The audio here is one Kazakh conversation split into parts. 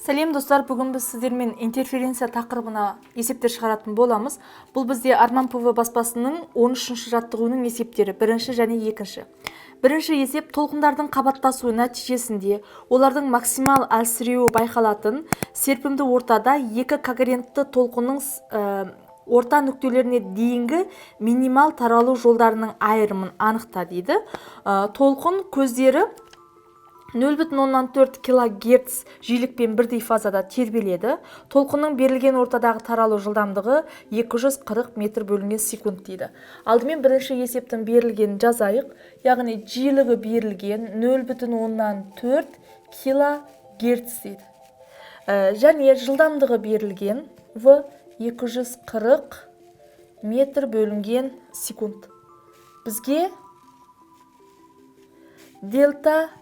Сәлем достар, бүгін біз сіздермен интерференция тақырыбына есептер шығаратын боламыз. Бұл бізде Арман ПВ баспасының 13-ші жаттығуының есептері, бірінші және екінші. Бірінші есеп толқындардың қабаттасуы нәтижесінде олардың максимал әлсіреуі байқалатын серпімді ортада екі когерентті толқынның орта нүктелеріне дейінгі минимал таралу жолдарының айырымын анықта дейді. Толқын көздері 0,4 кГц жиілікпен бірдей фазада тербеледі. Толқынның берілген ортадағы таралу жылдамдығы 240 метр бөлінген секунд дейді. Алдымен бірінші есептің берілгенін жазайық. Яғни жиілігі берілген 0,4 кГц дейді. Және жылдамдығы берілген В 240 метр бөлінген секунд. Бізге дельта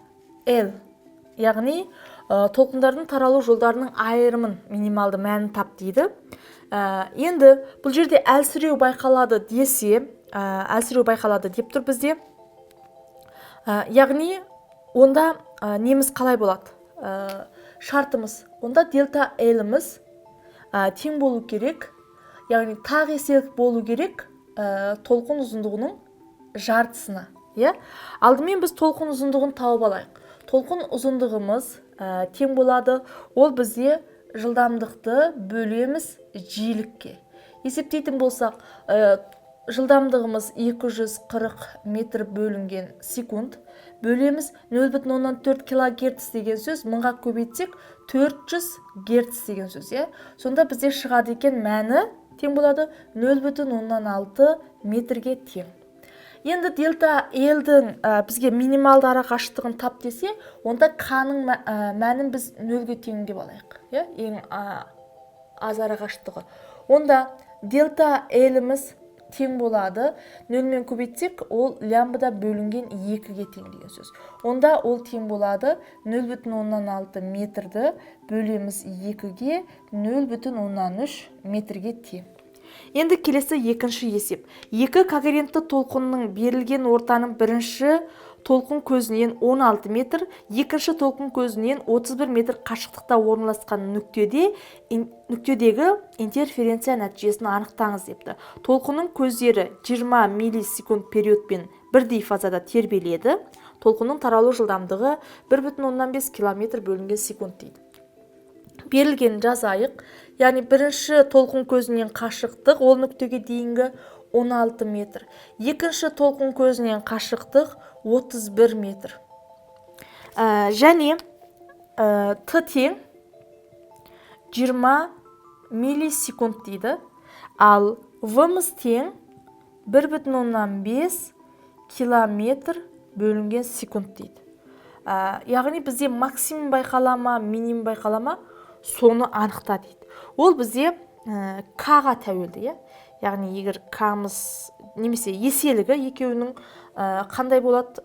L, яғни толқындардың таралу жолдарының айырымын минималды мәнін тап дейді. Енді бұл жерде әлсіреу байқалады десе, әлсіреу байқалады деп тұр бізде. Яғни онда неміз қалай болады? Шартымыз, онда дельта L-іміз тең болу керек, яғни тақ еселік болу керек толқын ұзындығының жартысына. Алдымен біз толқын ұзындығын тауып алайық. Толқын ұзындығымыз тең болады, ол бізде жылдамдықты бөлеміз жиілікке. Есептейтін болсақ, жылдамдығымыз 240 метр бөлінген секунд, бөлеміз 0,4 кГц деген сөз, мыңға көбейтсек 400 Гц деген сөз. Сонда бізде шығады екен мәні тең болады 0,6 метрге тең. Енді дельта L-дің бізге минималды ара қашықтығын тап десе, онда К-ның мәнін біз 0-ге тең деп алайық. Ең аз ара қашықтығы. Онда дельта L-іміз тең болады. 0-мен көбейтсек, ол лямбда бөлінген 2-ге тең деген сөз. Онда ол тең болады 0,6 метрді бөлеміз 2-ге 0,3 метрге тең. Енді келесі екінші есеп. Екі когерентті толқынның берілген ортаның бірінші толқын көзінен 16 метр, екінші толқын көзінен 31 метр қашықтықта орналасқан нүктедегі интерференция нәтижесін анықтаңыз депті. Толқынның көздері 20 миллисекунд периодпен бірдей фазада тербеледі. Толқынның таралу жылдамдығы 1,5 км бөлінген секунд дейді. Берілген жазайық. Яғни бірінші толқын көзінен қашықтық, ол нүктеге дейінгі 16 метр. Екінші толқын көзінен қашықтық 31 метр. Және Т тең 20 миллисекунд дейді. Ал В-мыз тең 1,5 км бөлінген секунд дейді. Яғни бізде максимум байқалама, минимум байқалама, соны анықта дейді. Ол бізде К-ға тәуелді. Яғни егер К-мыз немесе еселігі екеуінің қандай болады,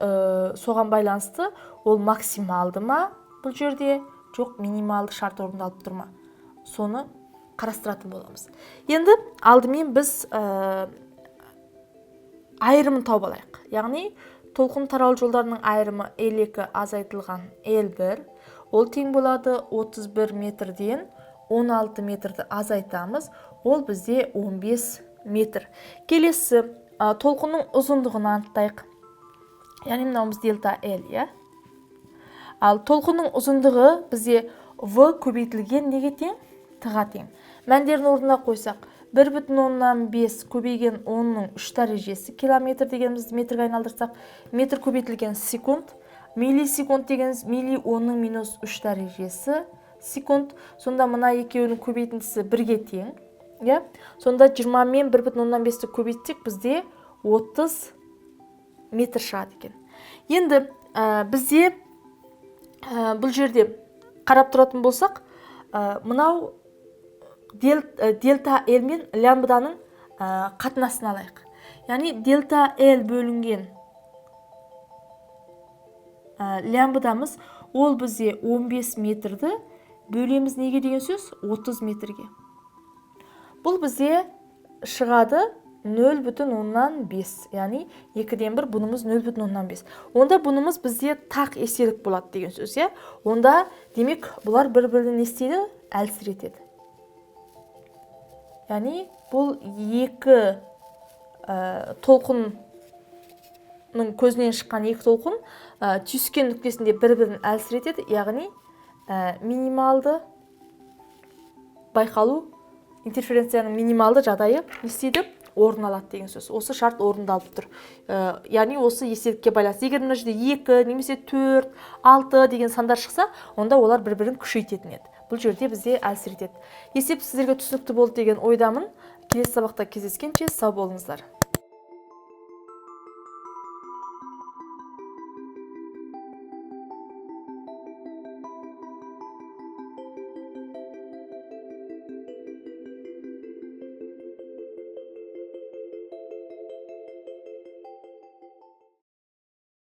соған байланысты, ол максималды ма бұл жерде, жоқ минималды шарт орындалып тұр ма, соны қарастыратын боламыз. Енді алдымен біз айырымын тауып алайық. Яғни толқын таралу жолдарының айырымы L2 азайтылған L1, ол тең болады 31 метрден 16 метрді азайтамыз, ол бізде 15 метр. Келесі толқынның ұзындығын анықтайық. Яғни мынауымыз дельта L, Ал толқынның ұзындығы бізде V көбейтілген неге тең? Т-ға тең. Мәндерін орнына қойсақ, 1,5 көбейген 10-ның 3 дәрежесі километр дегенімізді метрге айналдырсақ, метр көбейтілген секунд, миллисекунд дегеніміз милли 10-ның минус 3 дәрежесі секунд. Сонда мына екеуінің көбейтіндісі 1-ге тең. Сонда 20 мен 1,5-ті көбейтсек, бізде 30 метр шығады екен. Енді бізде бұл жерде қарап тұратын болсақ, мынау дельта L мен лямбданың қатынасын алайық. Яғни дельта L бөлінген лямбдамыз, ол бізде 15 метрді бөлеміз неге деген сөз? 30 метрге. Бұл бізде шығады 0,5. Яғни 2-ден 1 бұнымыз 0,5. Онда бұнымыз бізде тақ еселік болады деген сөз, иә? Онда демек бұлар бір-бірін не істейді? Әлсіретеді. Яғни бұл екі толқынның көзінен шыққан екі толқын түйіскен нүктесінде бір-бірін әлсіретеді, яғни минималды байқалу интерференцияның минималды жағдайы не істейді? Орын алады деген сөз. Осы шарт орындалып тұр. Яғни осы еселікке байланысты. Егер мына жерде 2 немесе 4, 6 деген сандар шықса, онда олар бір-бірін күшейтетін еді. Бұл жерде бізде әлсіретеді. Есеп сіздерге түсінікті болды деген ойдамын. Келесі сабақта кездескенше сау болыңыздар.